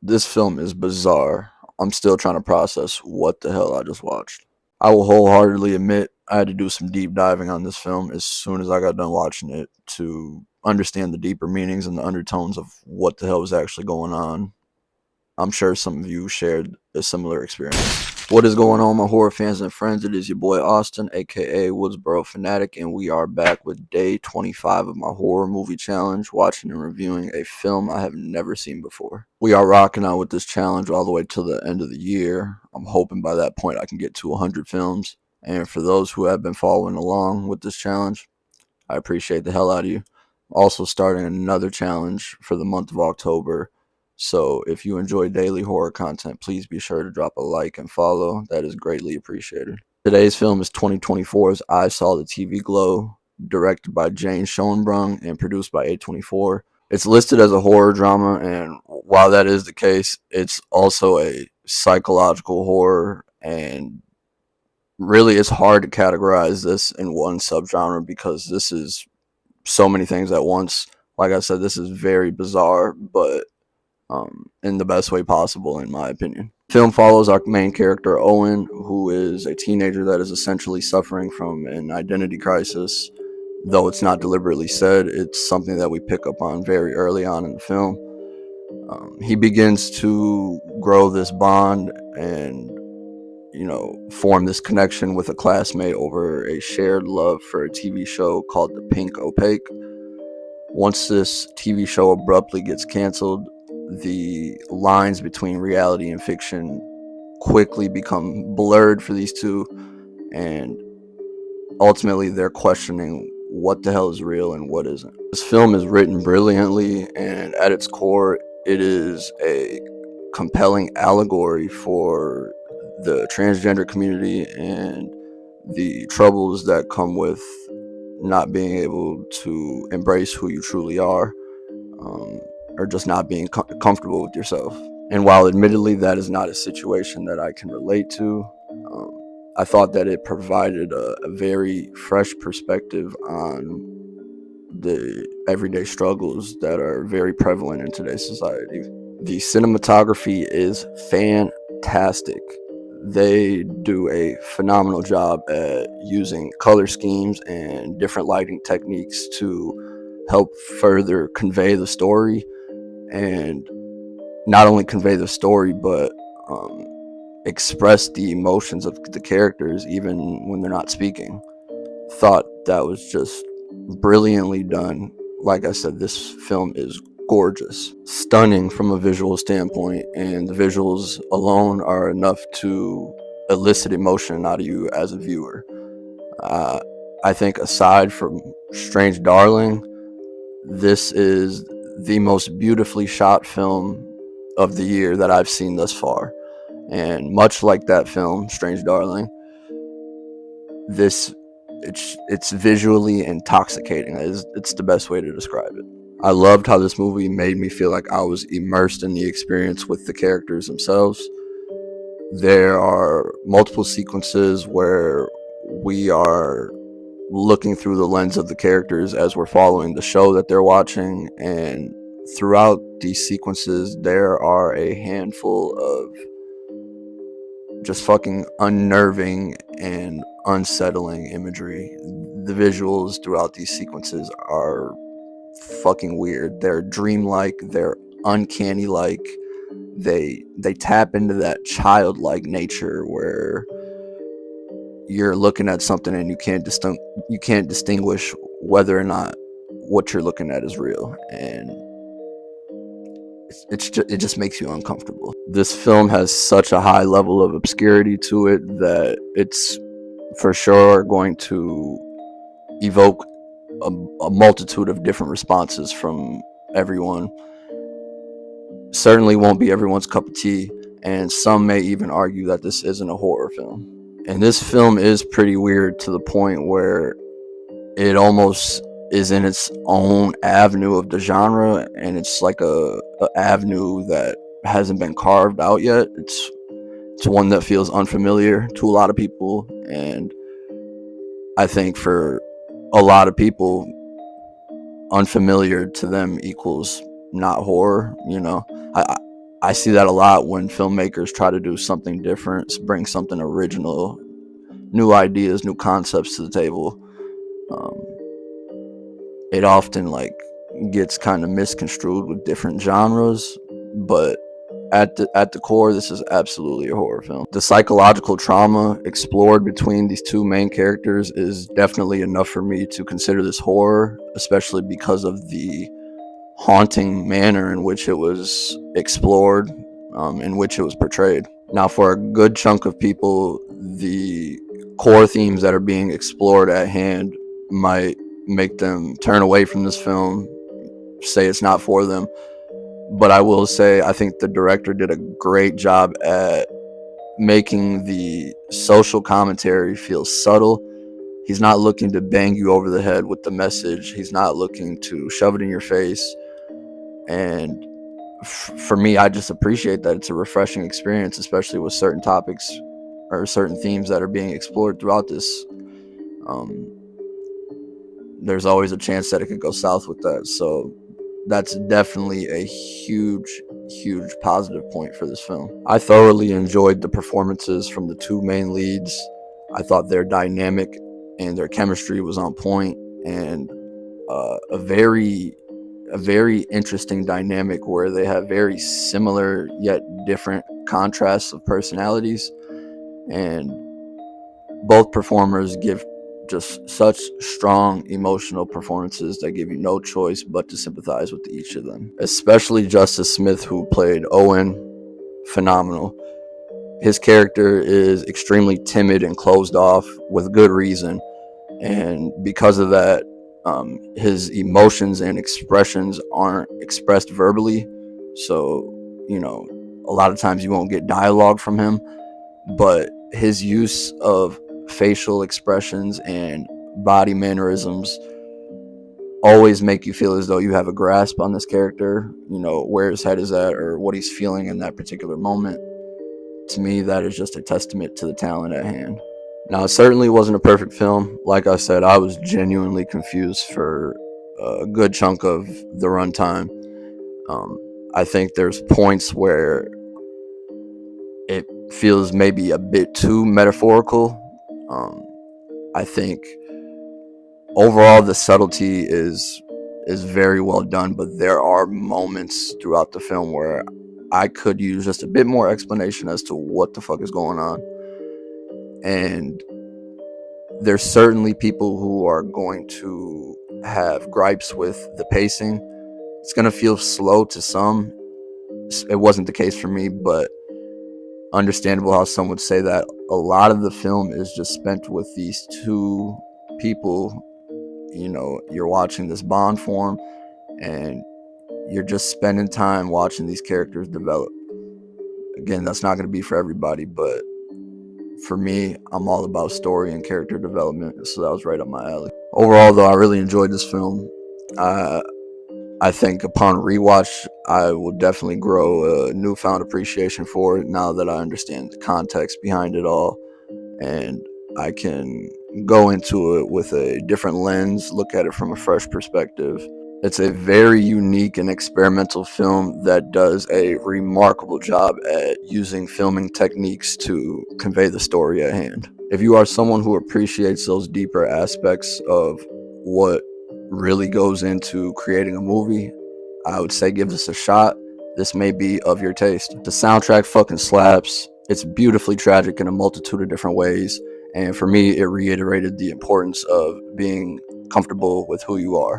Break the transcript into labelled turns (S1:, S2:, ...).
S1: This film is bizarre. I'm still trying to process what the hell I just watched. I will wholeheartedly admit I had to do some deep diving on this film as soon as I got done watching it to understand the deeper meanings and the undertones of what the hell was actually going on. I'm sure some of you shared a similar experience. What is going on, my horror fans and friends? It is your boy Austin, aka Woodsboro Fanatic, and we are back with day 25 of my horror movie challenge, watching and reviewing a film I have never seen before. We are rocking out with this challenge all the way till the end of the year. I'm hoping by that point I can get to 100 films. And for those who have been following along with this challenge, I appreciate the hell out of you. Also, starting another challenge for the month of October. So, if you enjoy daily horror content, please be sure to drop a like and follow. That is greatly appreciated. Today's film is 2024's I Saw the TV Glow, directed by Jane Schoenbrung and produced by A24. It's listed as a horror drama, and while that is the case, it's also a psychological horror, and really it's hard to categorize this in one subgenre because this is so many things at once. Like I said, this is very bizarre, but in the best way possible, in my opinion. Film follows our main character, Owen, who is a teenager that is essentially suffering from an identity crisis. Though it's not deliberately said, it's something that we pick up on very early on in the film. He begins to grow this bond and form this connection with a classmate over a shared love for a TV show called The Pink Opaque. Once this TV show abruptly gets canceled, the lines between reality and fiction quickly become blurred for these two, and ultimately they're questioning what the hell is real and what isn't. This film is written brilliantly, and at its core, it is a compelling allegory for the transgender community and the troubles that come with not being able to embrace who you truly are, um, or just not being comfortable with yourself. And while admittedly that is not a situation that I can relate to, I thought that it provided a very fresh perspective on the everyday struggles that are very prevalent in today's society. The cinematography is fantastic. They do a phenomenal job at using color schemes and different lighting techniques to help further convey the story, and not only convey the story but um, express the emotions of the characters even when they're not speaking. Thought that was just brilliantly done. Like I said, this film is gorgeous, stunning from a visual standpoint, and the visuals alone are enough to elicit emotion out of you as a viewer. Uh, I think aside from Strange Darling, this is the most beautifully shot film of the year that I've seen thus far. And much like that film, Strange Darling, this it's visually intoxicating. It's the best way to describe it. I loved how this movie made me feel like I was immersed in the experience with the characters themselves. There are multiple sequences where we are looking through the lens of the characters as we're following the show that they're watching, and throughout these sequences there are a handful of just fucking unnerving and unsettling imagery. The visuals throughout these sequences are fucking weird. They're dreamlike, they're uncanny like. They tap into that childlike nature where you're looking at something and you can't distinguish whether or not what you're looking at is real, and it just makes you uncomfortable. This film has such a high level of obscurity to it that it's for sure going to evoke a, a multitude of different responses from everyone. Certainly won't be everyone's cup of tea, and some may even argue that this isn't a horror film. And this film is pretty weird to the point where it almost is in its own avenue of the genre, and it's like a avenue that hasn't been carved out yet. It's one that feels unfamiliar to a lot of people, and I think for a lot of people, unfamiliar to them equals not horror. I I see that a lot when filmmakers try to do something different, bring something original, new ideas, new concepts to the table. Um, it often like gets kind of misconstrued with different genres, but at the core, this is absolutely a horror film. The psychological trauma explored between these two main characters is definitely enough for me to consider this horror, especially because of the haunting manner in which it was explored, in which it was portrayed. Now, for a good chunk of people, the core themes that are being explored at hand might make them turn away from this film, say it's not for them. But I will say, I think the director did a great job at making the social commentary feel subtle. He's not looking to bang you over the head with the message. He's not looking to shove it in your face. And for me, I just appreciate that it's a refreshing experience, especially with certain topics or certain themes that are being explored throughout this. Um, there's always a chance that it could go south with that. So that's definitely a huge positive point for this film. I thoroughly enjoyed the performances from the two main leads. I thought their dynamic and their chemistry was on point, and a very interesting dynamic where they have very similar yet different contrasts of personalities, and both performers give just such strong emotional performances that give you no choice but to sympathize with each of them. Especially Justice Smith, who played Owen, phenomenal. His character is extremely timid and closed off with good reason, and because of that, his emotions and expressions aren't expressed verbally. So, a lot of times you won't get dialogue from him, but his use of facial expressions and body mannerisms always make you feel as though you have a grasp on this character, where his head is at or what he's feeling in that particular moment. To me, that is just a testament to the talent at hand. Now, it certainly wasn't a perfect film. Like I said, I was genuinely confused for a good chunk of the runtime. Um, I think there's points where it feels maybe a bit too metaphorical. Um, I think overall the subtlety is very well done, but there are moments throughout the film where I could use just a bit more explanation as to what the fuck is going on. And there's certainly people who are going to have gripes with the pacing. It's going to feel slow to some. It wasn't the case for me, but understandable how some would say that. A lot of the film is just spent with these two people. You're watching this bond form, and you're just spending time watching these characters develop. Again, that's not going to be for everybody, but for me, I'm all about story and character development, so that was right up my alley. Overall, though, I really enjoyed this film. I think upon rewatch, I will definitely grow a newfound appreciation for it now that I understand the context behind it all, and I can go into it with a different lens, look at it from a fresh perspective. It's a very unique and experimental film that does a remarkable job at using filming techniques to convey the story at hand. If you are someone who appreciates those deeper aspects of what really goes into creating a movie, I would say give this a shot. This may be of your taste. The soundtrack fucking slaps. It's beautifully tragic in a multitude of different ways, and for me, it reiterated the importance of being comfortable with who you are.